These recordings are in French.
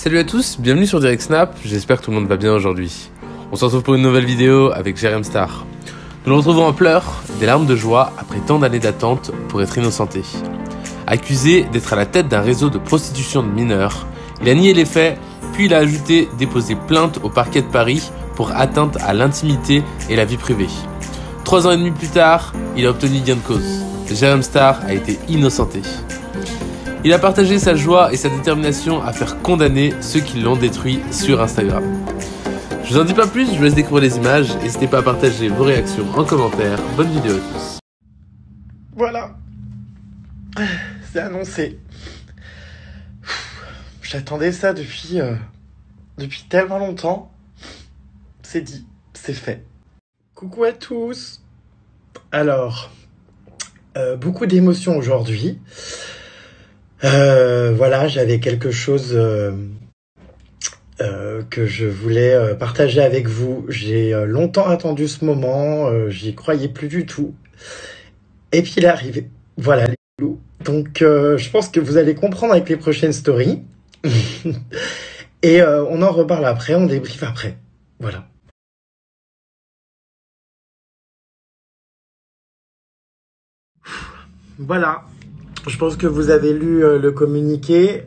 Salut à tous, bienvenue sur Direct Snap, j'espère que tout le monde va bien aujourd'hui. On se retrouve pour une nouvelle vidéo avec Jérém Star. Nous le retrouvons en pleurs, des larmes de joie après tant d'années d'attente pour être innocenté. Accusé d'être à la tête d'un réseau de prostitution de mineurs, il a nié les faits, puis il a ajouté déposer plainte au parquet de Paris pour atteinte à l'intimité et la vie privée. 3 ans et demi plus tard, il a obtenu gain de cause. Jérém Star a été innocenté. Il a partagé sa joie et sa détermination à faire condamner ceux qui l'ont détruit sur Instagram. Je vous en dis pas plus, je vous laisse découvrir les images. N'hésitez pas à partager vos réactions en commentaire. Bonne vidéo à tous. Voilà, c'est annoncé. J'attendais ça depuis tellement longtemps. C'est dit, c'est fait. Coucou à tous. Alors, beaucoup d'émotions aujourd'hui. Voilà, j'avais quelque chose que je voulais partager avec vous. J'ai longtemps attendu ce moment, j'y croyais plus du tout. Et puis il est arrivé. Voilà, les loups. Donc je pense que vous allez comprendre avec les prochaines stories. Et on en reparle après, on débriefe après. Voilà. Voilà. Je pense que vous avez lu le communiqué.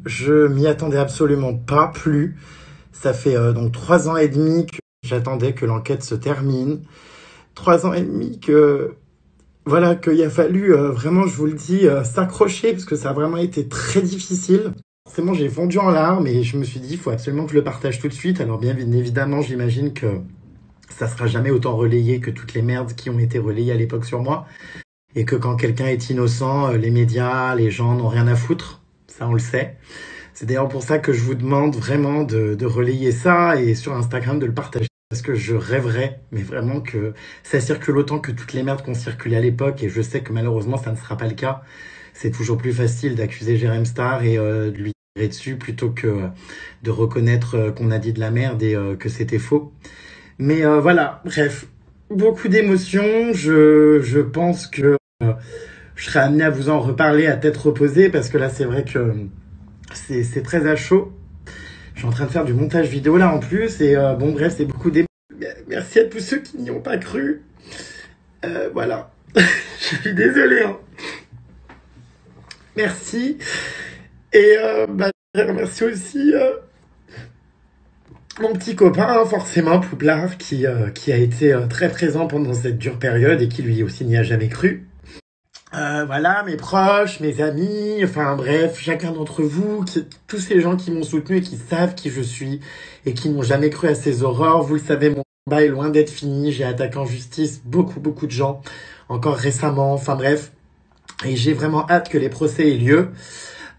Je m'y attendais absolument pas plus. Ça fait donc 3 ans et demi que j'attendais que l'enquête se termine. 3 ans et demi que voilà qu'il a fallu vraiment, je vous le dis, s'accrocher parce que ça a vraiment été très difficile. Forcément, j'ai fondu en larmes et je me suis dit, il faut absolument que je le partage tout de suite. Alors bien évidemment, j'imagine que ça sera jamais autant relayé que toutes les merdes qui ont été relayées à l'époque sur moi. Et que quand quelqu'un est innocent, les médias, les gens n'ont rien à foutre. Ça, on le sait. C'est d'ailleurs pour ça que je vous demande vraiment de relayer ça et sur Instagram de le partager. Parce que je rêverais, mais vraiment que ça circule autant que toutes les merdes qu'on circulait à l'époque. Et je sais que malheureusement, ça ne sera pas le cas. C'est toujours plus facile d'accuser Jérém Star et de lui tirer dessus plutôt que de reconnaître qu'on a dit de la merde et que c'était faux. Mais voilà, bref. Beaucoup d'émotions. Je pense que je serai amené à vous en reparler à tête reposée parce que là, c'est vrai que c'est très à chaud. Je suis en train de faire du montage vidéo là en plus et bon bref, c'est beaucoup d'émotions. Merci à tous ceux qui n'y ont pas cru. Voilà. Je suis désolé. Hein. Merci. Et je remercie aussi mon petit copain, forcément, Pouplard, qui a été très présent pendant cette dure période et qui lui aussi n'y a jamais cru. Voilà, mes proches, mes amis, enfin bref, chacun d'entre vous, tous ces gens qui m'ont soutenu et qui savent qui je suis et qui n'ont jamais cru à ces horreurs. Vous le savez, mon combat est loin d'être fini. J'ai attaqué en justice beaucoup de gens, encore récemment, enfin bref. Et j'ai vraiment hâte que les procès aient lieu.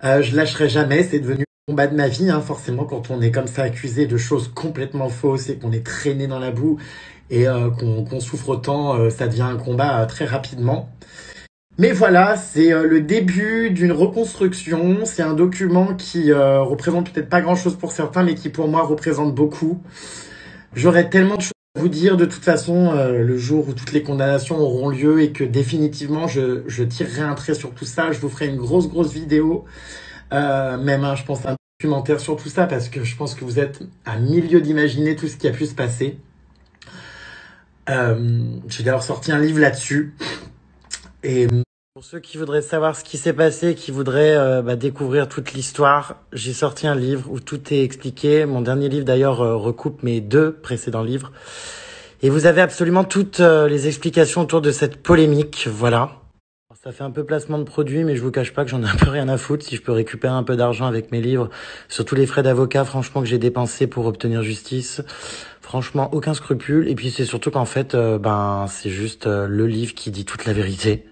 Je lâcherai jamais, c'est devenu le combat de ma vie, hein, forcément, quand on est comme ça accusé de choses complètement fausses et qu'on est traîné dans la boue et qu'on souffre autant, ça devient un combat très rapidement. Mais voilà, c'est le début d'une reconstruction. C'est un document qui représente peut-être pas grand-chose pour certains, mais qui pour moi représente beaucoup. J'aurais tellement de choses à vous dire de toute façon le jour où toutes les condamnations auront lieu et que définitivement je tirerai un trait sur tout ça. Je vous ferai une grosse vidéo, même je pense un documentaire sur tout ça parce que je pense que vous êtes à milieu d'imaginer tout ce qui a pu se passer. J'ai d'ailleurs sorti un livre là-dessus. Et pour ceux qui voudraient savoir ce qui s'est passé, qui voudraient découvrir toute l'histoire, j'ai sorti un livre où tout est expliqué. Mon dernier livre d'ailleurs recoupe mes 2 précédents livres. Et vous avez absolument toutes les explications autour de cette polémique, voilà. Alors, ça fait un peu placement de produit, mais je vous cache pas que j'en ai un peu rien à foutre. Si je peux récupérer un peu d'argent avec mes livres, surtout les frais d'avocat, franchement, que j'ai dépensé pour obtenir justice. Franchement, aucun scrupule. Et puis c'est surtout qu'en fait, c'est juste le livre qui dit toute la vérité.